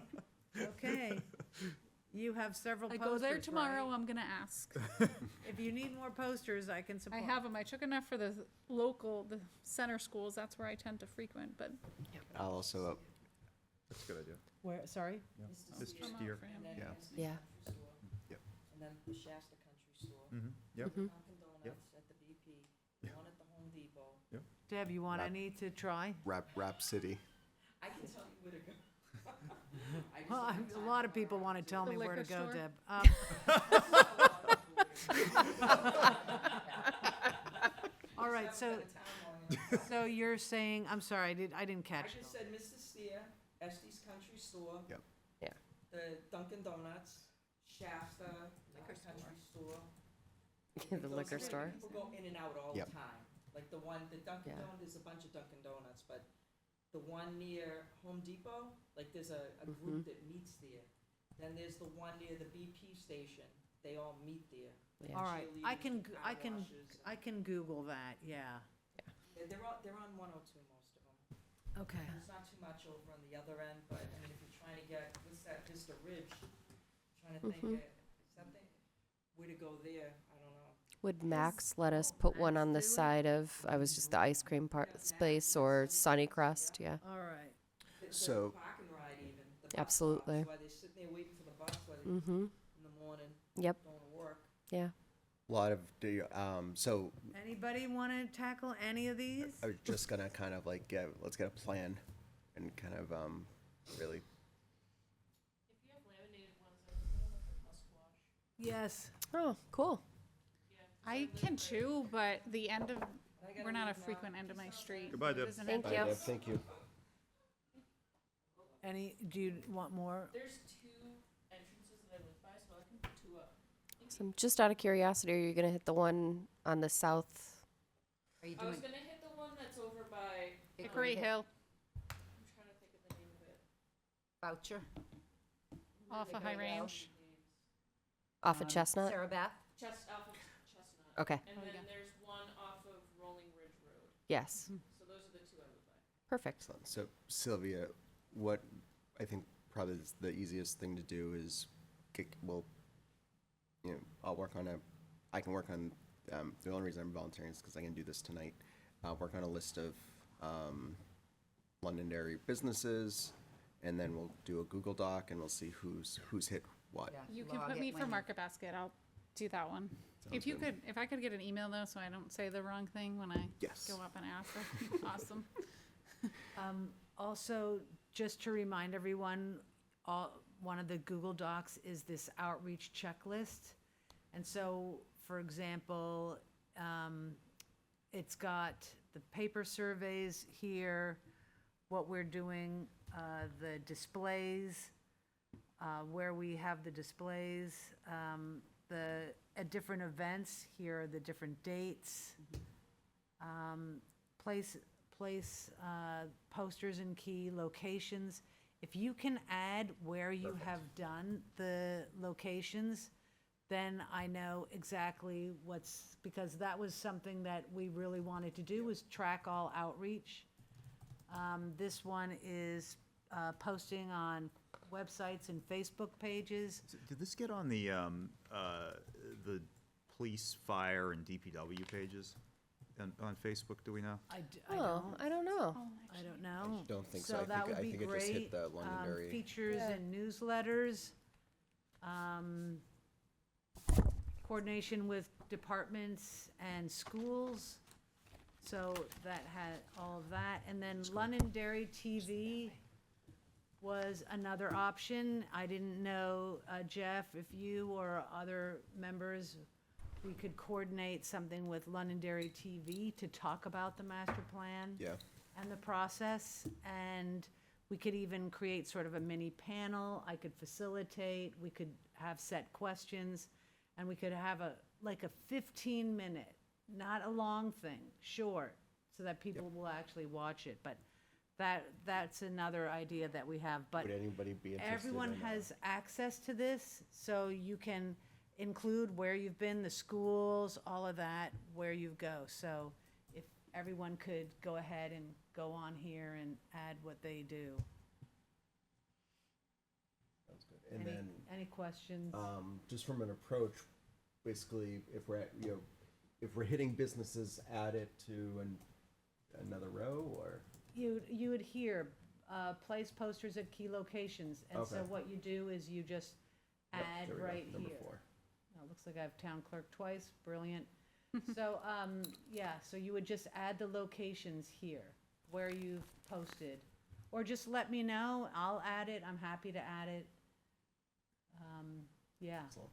okay. You have several I posters, go there tomorrow, right? I'm gonna ask. If you need more posters, I can I supply. have them, I took enough for the center schools, that's where I tend to frequent, but I'll also, That's a good idea. Where, sorry? Mr. I'm out Steer. for him. And then Yeah. Estes Yeah. Country Store, Yep. And then the Shasta Country Store. Yep. Mm-hmm. Dunkin' Donuts at the BP, one at the Home Depot. Deb, you want Not- any to try? Rap City. I can tell you where to go. I just Well, don't have a time. lot of people want to tell The me where to liquor go, store? Deb. All right, so you're saying, I'm sorry, I didn't I catch. just said Mr. Steer, Estes Country Store. Yep. Yeah. The Dunkin' Donuts, Shasta, Liquor Country Store. The Those liquor are where store. People go in and out all Yep. the time. Like the Dunkin' Yeah. Donuts, there's a bunch of Dunkin' Donuts, but the one near Home Depot, like there's a group that meets there. Then there's the one near the BP station. They all meet there. Yeah. All right, I Cheerleaders, can, the I car can, washes. I can Google that, yeah. They're on 102, most of them. Okay. There's not too much over on the other end, but I mean, if you're trying trying to get, what's that, Vista Ridge? Trying to Mm-hmm. think, something, where to go there, I don't know. Would Max let us put one on the side of, I was just the ice cream space or Sunnycrest, yeah. All right. So- Park and ride even, the bus Absolutely. stops, while they're sitting there waiting for the bus, while they, Mm-hmm, in the morning, yep, going to work. yeah. A lot of, so Anybody want to tackle any of these? I was just gonna kind of like let's get a plan and kind of, really, Yes. Oh, cool. I can too, but the end of, I gotta we're not a leave now. frequent end of my street. Goodbye, Deb. Isn't Thank it? you. thank you. Do you want more? There's two entrances that I live by, so I can put two up. So just out of curiosity, are you gonna hit the one on the south? Are you I was doing, gonna hit the one that's over by, Hickory Hill, I'm trying to think of the name of it. voucher, off of High Range. Off of Chestnut? Sarah Beth? Off of Chestnut. Okay, And Oh, then yeah. there's one off of Rolling Ridge Road. yes, So those are the two I live by. perfect. Excellent. So Sylvia, what I think probably is the easiest thing to do is, I'll work on I can work on, the only reason I'm volunteering is because I can do this tonight. I'll work on a list of Londonderry businesses, and then we'll do a Google Doc, and we'll see who's hit what. Yeah, You can log put it me for when- Market Basket, I'll do that one. Sounds If you good. could, if I could get an email though, so I don't say the wrong thing when I Yes. go up and ask, that'd be awesome. Also, just to remind everyone, one of the Google Docs is this outreach checklist. And so, for example, it's got the paper surveys here, what we're doing, the displays, where we have the displays, at different events, here are the different dates. Place posters in key locations. If you can add where you have done the locations, then I know exactly because that was something that we really wanted to do, was track all outreach. This one is posting on websites and Facebook pages. Did this get on the police, fire, and DPW pages on Facebook, do we know? I Oh, I don't know. I don't know. Don't think so. I that think- would I be think it just hit great. the Londonderry. Features and newsletters. Coordination with departments and schools. So that had all of that. And then Londonderry TV was another option. I didn't know, Jeff, if you or other members, we could coordinate something with Londonderry TV to talk about the master plan Yeah. and the process, and we could even create sort of a mini panel. I could facilitate, we could have set questions, and we could have a 15-minute, not a long thing, short, so that people will actually watch it. But that's another idea that we have. But Would anybody be interested everyone in, has access to this, so you can include where you've been, the schools, all of that, where you go. So if everyone could go ahead and go on here and add what they do. Sounds good. And Any- then, Any questions? just from an approach, basically, if we're if we're hitting businesses, add it to another row, or You would hear, place posters at key locations, and so Okay. what you do is you just Yep, add there we go, right number here. 4. Oh, it looks like I have town clerk twice, brilliant. So, yeah, so you would just add the locations here, where you've posted. Or just let me know, I'll add it, I'm happy to add it. Yeah, Excellent.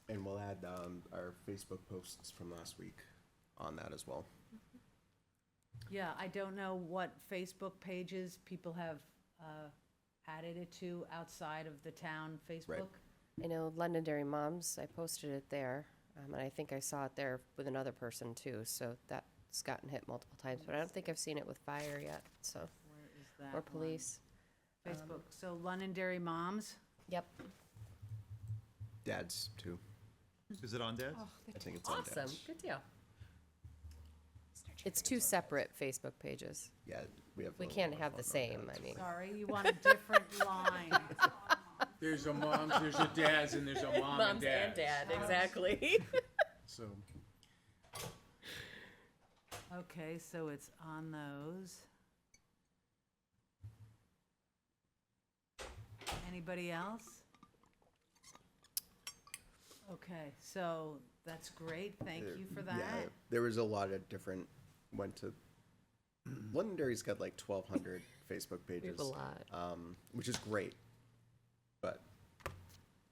And we'll add our Facebook posts from last week on that as well. yeah, I don't know what Facebook pages people have added it to outside of the town Facebook. I know Londonderry Moms, I posted it there, and I think I saw it there with another person too, so that's gotten hit multiple times, but I don't think I've seen it with fire yet, so, Where is that or one? police. Facebook, so Londonderry Moms. Yep. Dads too. Is it on Dad's? I think it's on Dads. good deal. It's two separate Facebook pages. Yeah, We have. We a little can't more have the fun same, that. I mean. Sorry, you want a different line. There's a moms, there's a dads, and there's a mom and dad. exactly. So, Okay, so it's on those. Anybody else? Okay, so that's great. Thank you for Yeah, that. there was a lot of different, went to, Londonderry's got like 1,200 Facebook pages. We have a lot. Which is great. But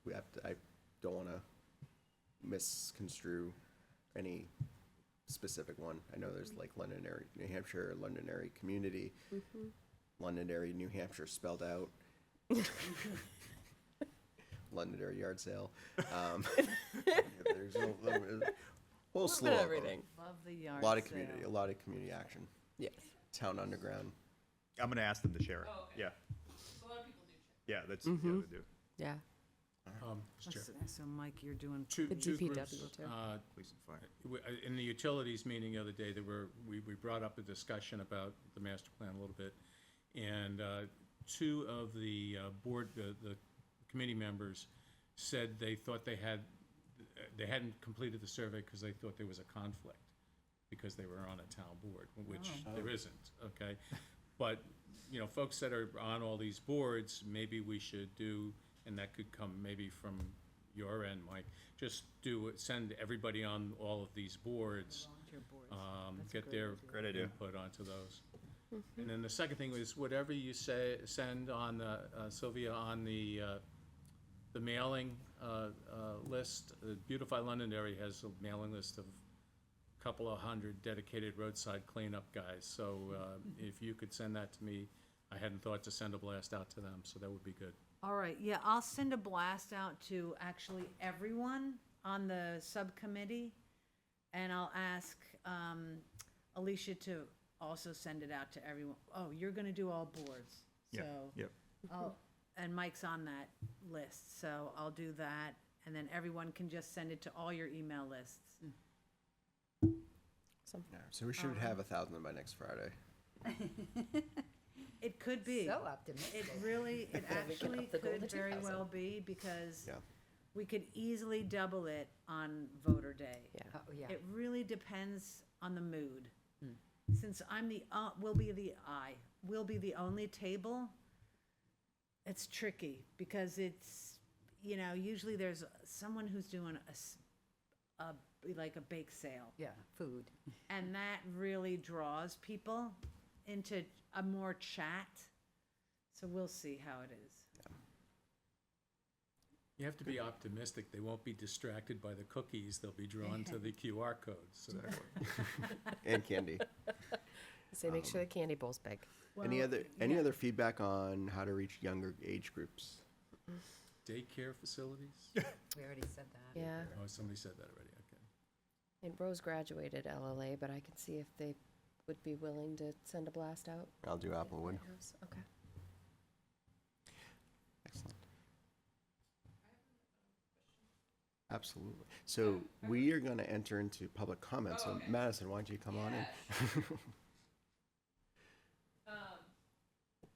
we have to, I don't want to misconstrue any specific one. I know there's like Londonderry, New Hampshire, Londonderry Community, Londonderry, New Hampshire spelled out. Londonderry Yard Sale. There's a whole slew of them. everything. Love the yard A lot of sale. community, a lot of community action. Yes. Town Underground. I'm gonna ask them to share it. Oh, okay. Yeah, So a lot of people do check. yeah, that's, yeah, they do. Yeah. Mr. Chair. So Mike, you're doing, Two DPW groups, too. Police and fire. in the utilities meeting the other day, we brought up a discussion about the master plan a little bit. And two of the board, the committee members said they thought they hadn't completed the survey because they thought there was a conflict because they were on a town board, which there isn't, okay? But, you know, folks that are on all these boards, maybe we should do, and that could come maybe from your end, Mike, just send everybody on all of these boards, volunteer boards. That's a get great their idea. Great idea. input onto those. And then the second thing was whatever you send on the, Sylvia, on the mailing list. Beautify Londonderry has a mailing list of a couple of hundred dedicated roadside cleanup guys. So if you could send that to me, I hadn't thought to send a blast out to them, so that would be good. All right, yeah, I'll send a blast out to actually everyone on the subcommittee. And I'll ask Alicia to also send it out to everyone. Oh, you're gonna do all boards, Yep, so. yep. And Mike's on that list, so I'll do that. And then everyone can just send it to all your email lists. Yeah, so we should have 1,000 by next Friday. It could be. So optimistic. It really, it we can actually up the goal could to very 2,000. well be, because Yeah. we could easily double it on voter day. Yeah. Oh, yeah. It really depends on the mood. Since I'm will be the only table, it's tricky, because it's, you know, usually there's someone who's doing like a bake sale. Yeah, food. And that really draws people into a more chat. So we'll see how it is. You have to be optimistic. They won't be distracted by the cookies. They'll be drawn to the QR codes. So And candy. Say make sure the candy bowl's big. Any Well, any yeah. other feedback on how to reach younger age groups? daycare facilities? We already said that. Yeah. Oh, somebody said that already, okay. And Rose graduated LLA, but I can see if they would be willing to send a blast out. I'll do Applewood. Okay. Excellent. Absolutely. So we are going to enter into public comment. So Madison, why don't you come on in?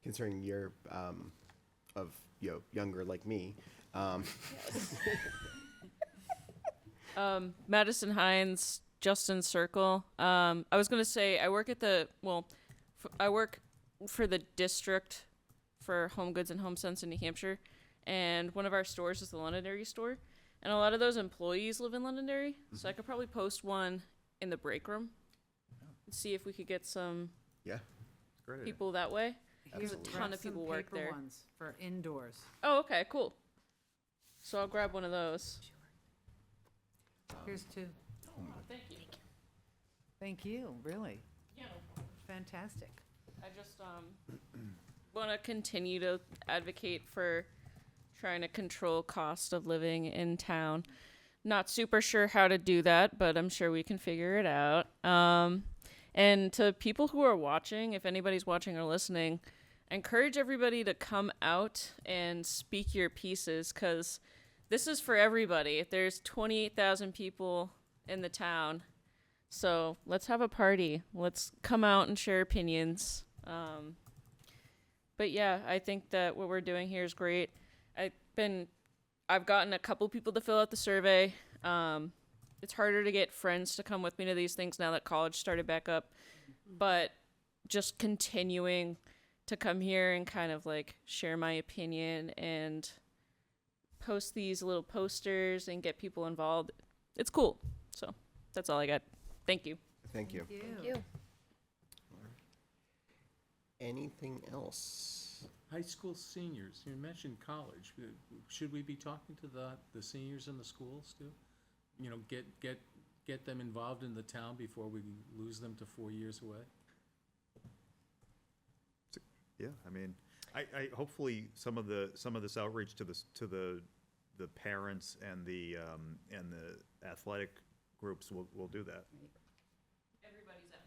Considering you're younger like me, Madison Hines, Justin Circle. I was gonna say I work at I work for the district for Home Goods and Home Sense in New Hampshire, and one of our stores is the Londonderry store, and a lot of those employees live in Londonderry, so I could probably post one in the break room, and see if we could get some yeah. Great idea. people that way. Here's a ton of some people work paper there. ones for indoors. Oh, okay, cool. So I'll grab one of those. Here's two. Thank you. Thank you, really. Yeah. Fantastic. I just want to continue to advocate for trying to control cost of living in town. Not super sure how to do that, but I'm sure we can figure it out. And to people who are watching, if anybody's watching or listening, encourage everybody to come out and speak your pieces, because this is for everybody. There's 28,000 people in the town. So let's have a party. Let's come out and share opinions. But yeah, I think that what we're doing here is great. I've gotten a couple people to fill out the survey. It's harder to get friends to come with me to these things now that college started back up, but just continuing to come here and kind of like share my opinion and post these little posters and get people involved. It's cool. So that's all I got. Thank you. Thank you. Thank you. Anything else? High school seniors, you mentioned college. Should we be talking to the seniors in the schools too? You know, get them involved in the town before we lose them to 4 years away? Yeah, I mean, I hopefully some of this outreach to the parents and the athletic groups will do that. Everybody's at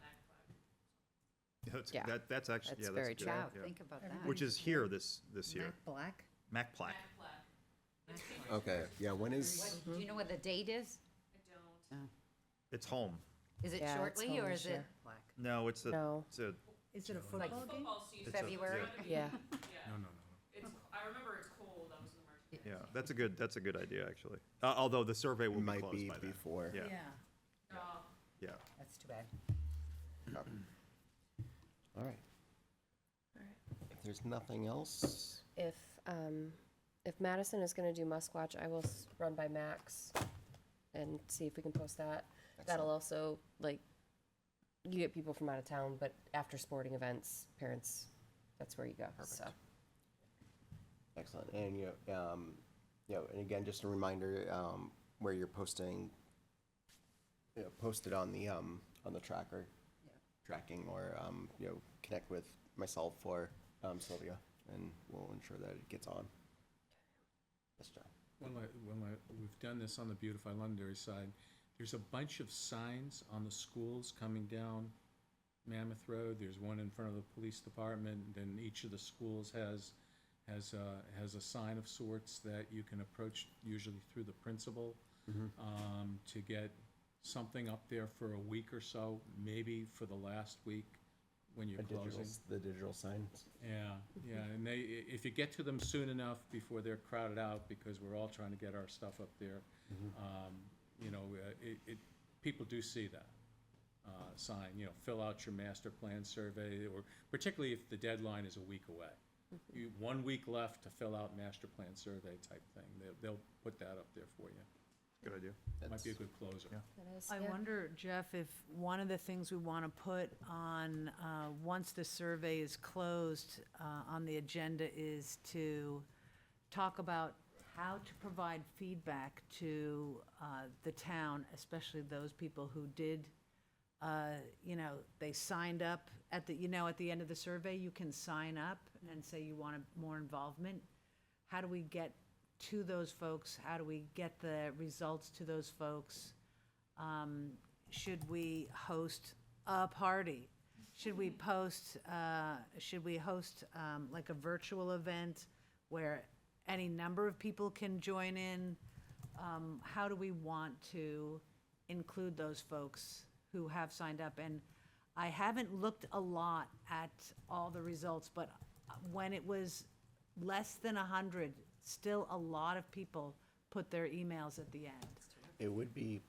Yeah, that's actually, That's yeah, very that's true. good. Wow, Yeah. think about that. Which is here this year. Mac Black? Mac Plaque. Okay, yeah, when is, What, do you know what the date is? It's home. Is it Yeah, it's shortly home or this is it year. No, it's a, No. it's a, Is it a like football game? it's a- February? Yeah. No. I remember it's cold. I was in the yeah, that's a good idea, actually. Although the survey will be might closed be by then. before. Yeah, yeah. That's too bad. All right. If there's nothing else, If Madison is gonna do Musquatch, I will run by Max and see if we can post that. That'll also, like, you get people from out of town, but after sporting events, parents, that's where you go, so. excellent. And, and again, just a reminder, where you're posting, post it on the tracker, tracking, or, connect with myself or, Sylvia, and we'll ensure that it gets on. Yes, John. We've done this on the Beautify Londonderry side. There's a bunch of signs on the schools coming down Mammoth Road. There's one in front of the police department. Then each of the schools has a sign of sorts that you can approach, usually through the principal, to get something up there for a week or so, maybe for the last week when you're closing. The digital signs. Yeah, and if you get to them soon enough before they're crowded out, because we're all trying to get our stuff up there, people do see that sign, fill out your master plan survey, or particularly if the deadline is a week away. 1 week left to fill out master plan survey type thing. They'll put that up there for you. Good idea. Might be a good closer. Yeah. That is, I yeah. wonder, Jeff, if one of the things we want to put on, once the survey is closed, on the agenda is to talk about how to provide feedback to the town, especially those people who did, they signed up at the, at the end of the survey, you can sign up and say you want more involvement. How do we get to those folks? How do we get the results to those folks? Should we host a party? Should we host like a virtual event where any number of people can join in? How do we want to include those folks who have signed up? And I haven't looked a lot at all the results, but when it was less than 100, still a lot of people put their emails at the end. It would be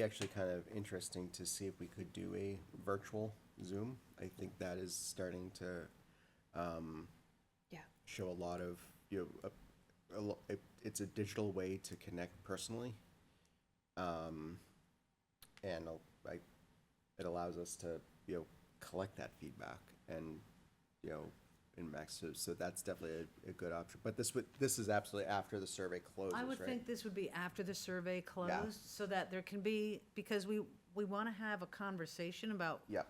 actually kind of interesting to see if we could do a virtual Zoom. I think that is starting to Yeah. show a lot of, it's a digital way to connect personally. And it allows us to, collect that feedback and, in Max, so that's definitely a good option. But this is absolutely after the survey closes, I right? would think this would be after the survey closed, so that there can be, because we want to have a conversation about, Yep,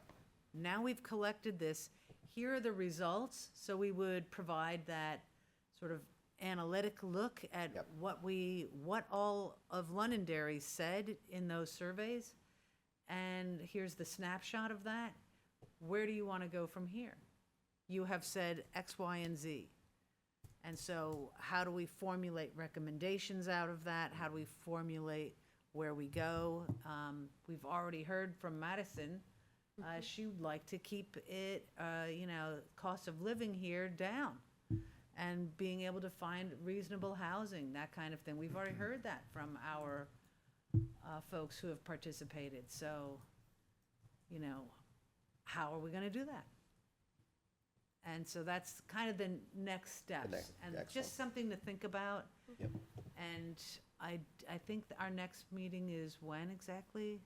now we've collected this, here are the results, so we would provide that sort of analytic look at Yep. what all of Londonderry said in those surveys, and here's the snapshot of that. Where do you want to go from here? You have said X, Y, and Z. And so how do we formulate recommendations out of that? How do we formulate where we go? We've already heard from Madison She would like to keep it, cost of living here down and being able to find reasonable housing, that kind of thing. We've already heard that from our folks who have participated. So, how are we going to do that? And so that's kind of the next steps. And excellent. just something to think about. Yep. And I think our next meeting is when exactly?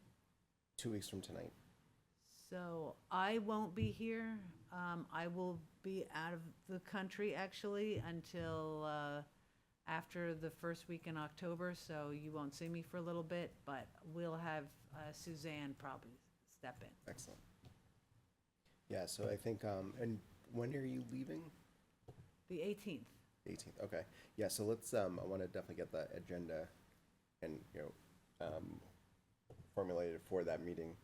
2 weeks from tonight. So I won't be here. I will be out of the country actually until after the first week in October, so you won't see me for a little bit, but we'll have Suzanne probably step in. Excellent. Yeah, so I think, and when are you leaving? The 18th. 18th, okay. Yeah, so let's, I want to definitely get the agenda and, formulated for that meeting.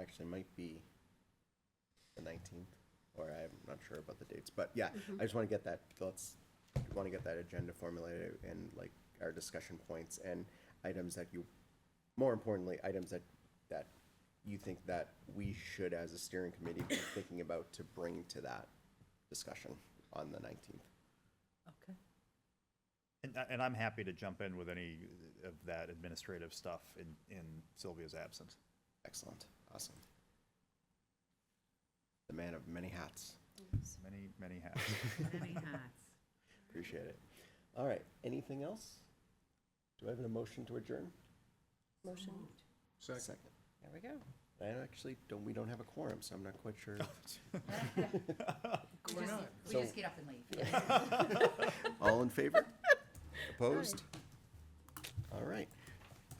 Actually might be the 19th, or I'm not sure about the dates, but yeah, I just want to get that, agenda formulated and like our discussion points and items that more importantly, items that you think that we should, as a steering committee, be thinking about to bring to that discussion on the 19th. Okay. And I'm happy to jump in with any of that administrative stuff in Sylvia's absence. Excellent, awesome. The man of many hats. Many, many hats. Many hats. Appreciate it. All right, anything else? Do I have an motion to adjourn? Motion. Second. There we go. We don't have a quorum, so I'm not quite sure. We So- just get up and leave. All in favor? Opposed? All right.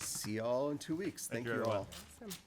See y'all in 2 weeks. Thank you, you everyone. all. Awesome.